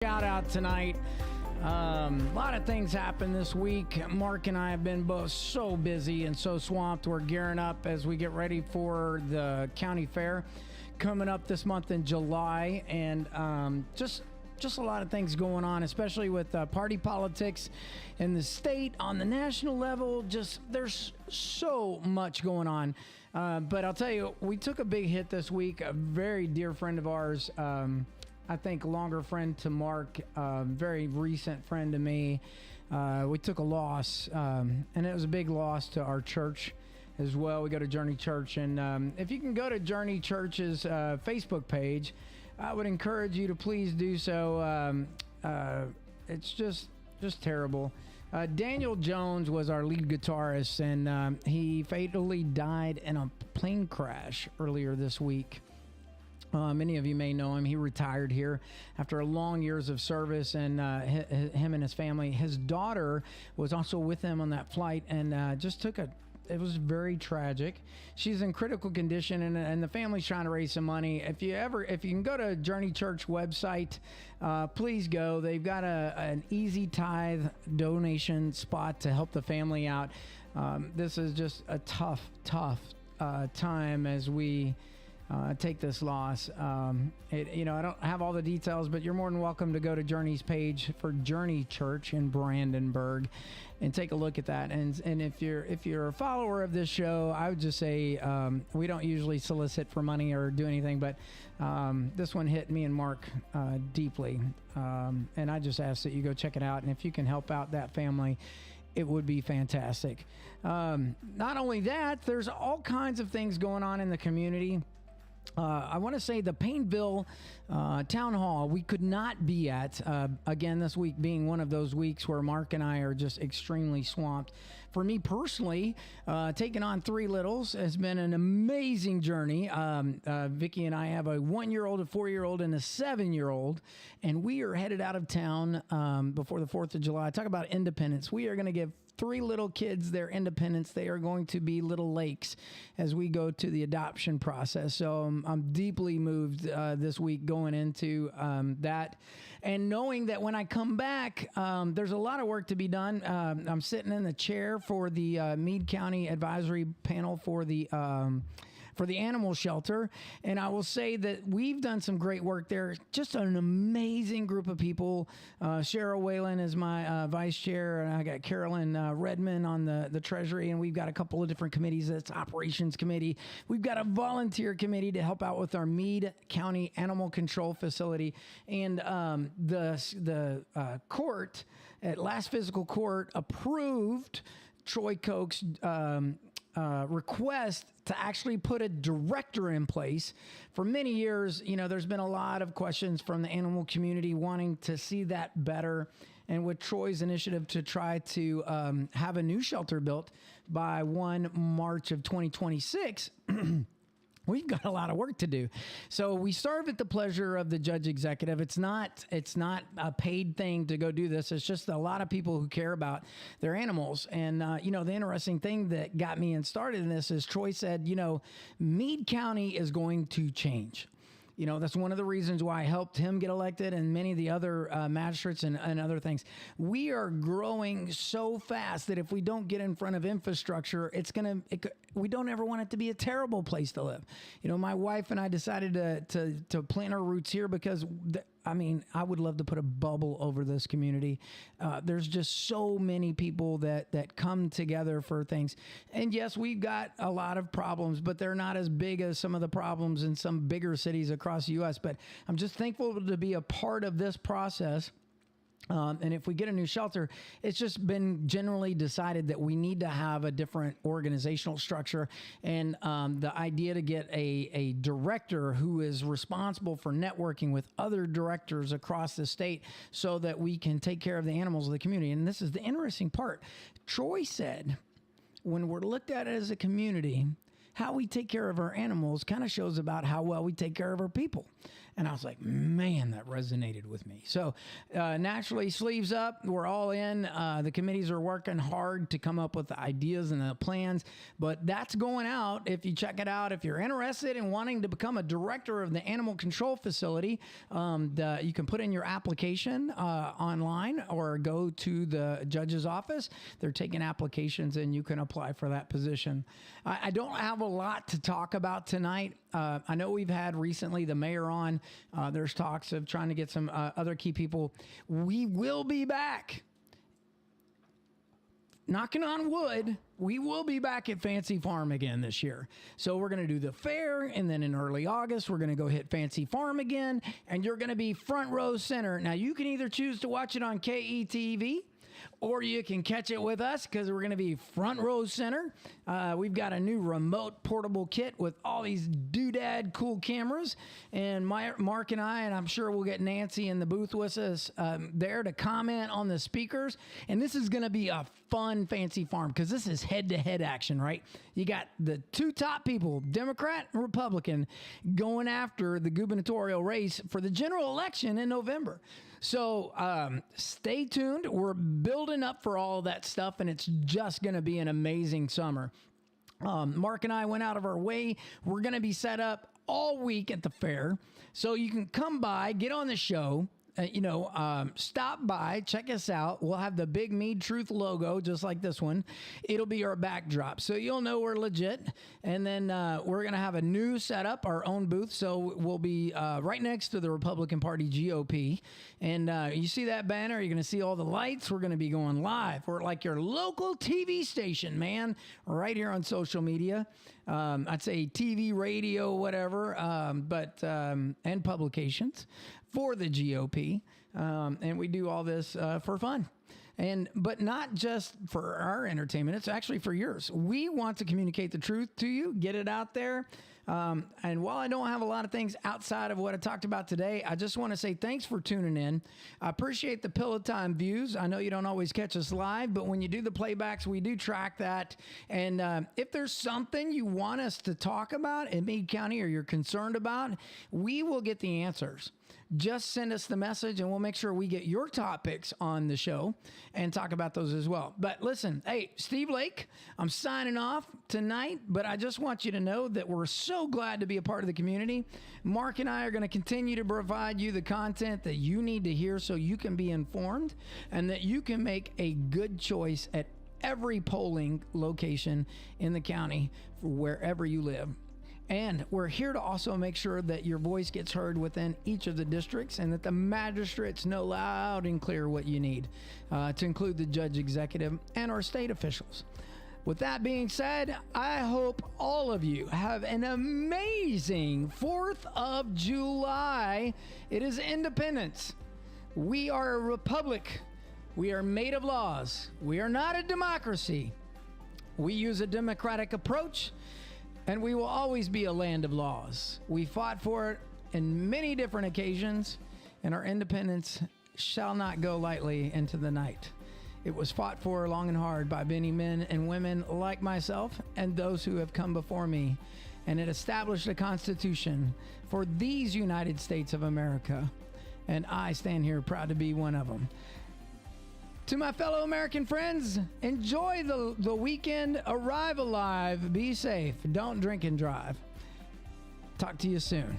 Shout out tonight. A lot of things happened this week. Mark and I have been both so busy and so swamped. We're gearing up as we get ready for the county fair coming up this month in July, and just a lot of things going on, especially with party politics in the state, on the national level. Just there's so much going on. But I'll tell you, we took a big hit this week. A very dear friend of ours, I think longer friend to Mark, very recent friend to me. We took a loss, and it was a big loss to our church as well. We go to Journey Church, and if you can go to Journey Church's Facebook page, I would encourage you to please do so. It's just terrible. Daniel Jones was our lead guitarist, and he fatally died in a plane crash earlier this week. Many of you may know him. He retired here after long years of service, and him and his family. His daughter was also with him on that flight, and it was very tragic. She's in critical condition, and the family's trying to raise some money. If you can go to Journey Church website, please go. They've got an easy tithe donation spot to help the family out. This is just a tough time as we take this loss. I don't have all the details, but you're more than welcome to go to Journey's page for Journey Church in Brandenburg and take a look at that. And if you're a follower of this show, I would just say we don't usually solicit for money or do anything, but this one hit me and Mark deeply. And I just ask that you go check it out. And if you can help out that family, it would be fantastic. Not only that, there's all kinds of things going on in the community. I want to say the Painville Town Hall we could not be at, again, this week being one of those weeks where Mark and I are just extremely swamped. For me personally, taking on 3 littles has been an amazing journey. Vicky and I have a 1-year-old, a 4-year-old, and a 7-year-old, and we are headed out of town before the 4th of July. Talk about independence. We are going to give 3 little kids their independence. They are going to be little lakes as we go to the adoption process. So I'm deeply moved this week going into that, and knowing that when I come back, there's a lot of work to be done. I'm sitting in the chair for the Meade County Advisory Panel for the animal shelter. And I will say that we've done some great work there. Just an amazing group of people. Cheryl Whalen is my vice chair, and I got Carolyn Redmond on the treasury, and we've got a couple of different committees. That's operations committee. We've got a volunteer committee to help out with our Meade County Animal Control Facility. And the court, at last physical court, approved Troy Koch's request to actually put a director in place. For many years, there's been a lot of questions from the animal community wanting to see that better. And with Troy's initiative to try to have a new shelter built by 1 March of 2026, we've got a lot of work to do. So we serve at the pleasure of the judge executive. It's not a paid thing to go do this. It's just a lot of people who care about their animals. And, the interesting thing that got me started in this is Troy said, Meade County is going to change. That's one of the reasons why I helped him get elected, and many of the other magistrates and other things. We are growing so fast that if we don't get in front of infrastructure, we don't ever want it to be a terrible place to live. My wife and I decided to plant our roots here because I would love to put a bubble over this community. There's just so many people that come together for things. And yes, we've got a lot of problems, but they're not as big as some of the problems in some bigger cities across the U.S. But I'm just thankful to be a part of this process. And if we get a new shelter, it's just been generally decided that we need to have a different organizational structure. And the idea to get a director who is responsible for networking with other directors across the state so that we can take care of the animals of the community. And this is the interesting part. Troy said, when we're looked at as a community, how we take care of our animals kind of shows about how well we take care of our people. And I was like, man, that resonated with me. So naturally, sleeves up. We're all in. The committees are working hard to come up with the ideas and the plans. But that's going out. If you check it out, if you're interested in wanting to become a director of the animal control facility, you can put in your application online or go to the judge's office. They're taking applications and you can apply for that position. I don't have a lot to talk about tonight. I know we've had recently the mayor on. There's talks of trying to get some other key people. We will be back. Knocking on wood, we will be back at Fancy Farm again this year. So we're going to do the fair, and then in early August, we're going to go hit Fancy Farm again, and you're going to be front row center. Now, you can either choose to watch it on KETV, or you can catch it with us because we're going to be front row center. We've got a new remote portable kit with all these doodad cool cameras. And Mark and I, and I'm sure we'll get Nancy in the booth with us there to comment on the speakers. And this is going to be a fun Fancy Farm because this is head-to-head action, right? You got the two top people, Democrat and Republican, going after the gubernatorial race for the general election in November. So stay tuned. We're building up for all of that stuff, and it's just going to be an amazing summer. Mark and I went out of our way. We're going to be set up all week at the fair. So you can come by, get on the show. Stop by, check us out. We'll have the big Meade Truth logo, just like this one. It'll be our backdrop, so you'll know we're legit. And then we're going to have a new setup, our own booth. So we'll be right next to the Republican Party GOP. And you see that banner, you're going to see all the lights. We're going to be going live. We're like your local TV station, man, right here on social media. I'd say TV, radio, whatever, and publications for the GOP. And we do all this for fun. But not just for our entertainment. It's actually for yours. We want to communicate the truth to you, get it out there. And while I don't have a lot of things outside of what I talked about today, I just want to say thanks for tuning in. I appreciate the Pillow Time views. I know you don't always catch us live, but when you do the playbacks, we do track that. And if there's something you want us to talk about in Meade County or you're concerned about, we will get the answers. Just send us the message and we'll make sure we get your topics on the show and talk about those as well. But listen, hey, Steve Lake, I'm signing off tonight, but I just want you to know that we're so glad to be a part of the community. Mark and I are going to continue to provide you the content that you need to hear so you can be informed and that you can make a good choice at every polling location in the county for wherever you live. And we're here to also make sure that your voice gets heard within each of the districts and that the magistrates know loud and clear what you need, to include the judge executive and our state officials. With that being said, I hope all of you have an amazing 4th of July. It is Independence. We are a republic. We are made of laws. We are not a democracy. We use a democratic approach. And we will always be a land of laws. We fought for it in many different occasions, and our independence shall not go lightly into the night. It was fought for long and hard by many men and women like myself and those who have come before me, and it established a constitution for these United States of America, and I stand here proud to be one of them. To my fellow American friends, enjoy the weekend. Arrive alive. Be safe. Don't drink and drive. Talk to you soon.